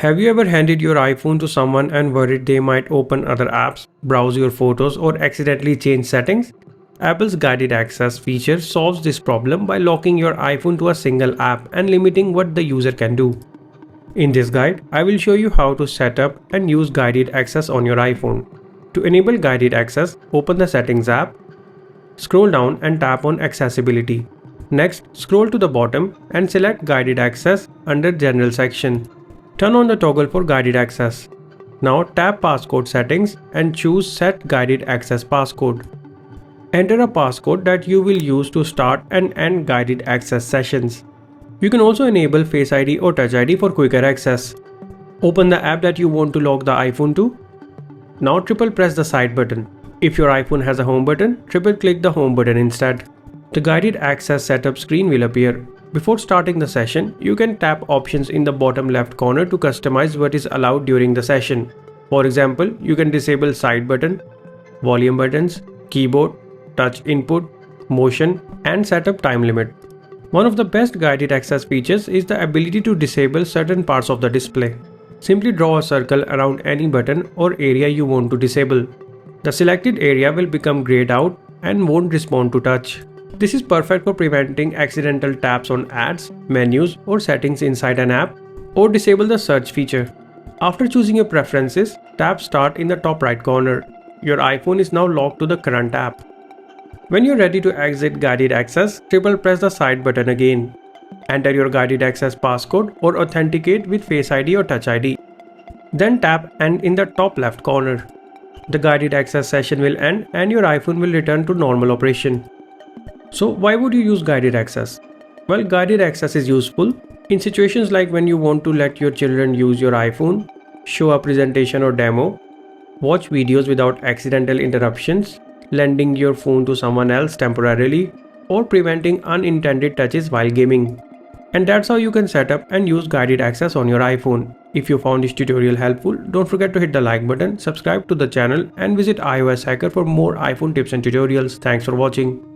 Have you ever handed your iPhone to someone and worried they might open other apps, browse your photos, or accidentally change settings? Apple's guided access feature solves this problem by locking your iPhone to a single app and limiting what the user can do. In this guide, I will show you how to set up and use guided access on your iPhone. To enable guided access, open the Settings app, scroll down and tap on Accessibility. Next, scroll to the bottom and select Guided Access under General section. Turn on the toggle for guided access. Now tap Passcode settings and choose Set Guided Access Passcode. Enter a passcode that you will use to start and end guided access sessions. You can also enable Face ID or Touch ID for quicker access. Open the app that you want to lock the iPhone to. Now triple press the side button. If your iPhone has a home button, triple click the home button instead. The guided access setup screen will appear. Before starting the session, you can tap options in the bottom left corner to customize what is allowed during the session. For example, you can disable side button, volume buttons, keyboard, touch input, motion, and set up time limit. One of the best guided access features is the ability to disable certain parts of the display. Simply draw a circle around any button or area you want to disable. The selected area will become grayed out and won't respond to touch. This is perfect for preventing accidental taps on ads, menus, or settings inside an app, or disable the search feature. After choosing your preferences, tap Start in the top right corner. Your iPhone is now locked to the current app. When you're ready to exit guided access, triple press the side button again. Enter your guided access passcode or authenticate with Face ID or Touch ID. Then tap End in the top left corner. The guided access session will end and your iPhone will return to normal operation. So why would you use guided access? Well, guided access is useful in situations like when you want to let your children use your iPhone, show a presentation or demo, watch videos without accidental interruptions, lending your phone to someone else temporarily, or preventing unintended touches while gaming. And that's how you can set up and use guided access on your iPhone. If you found this tutorial helpful, don't forget to hit the like button, subscribe to the channel, and visit iOS Hacker for more iPhone tips and tutorials. Thanks for watching.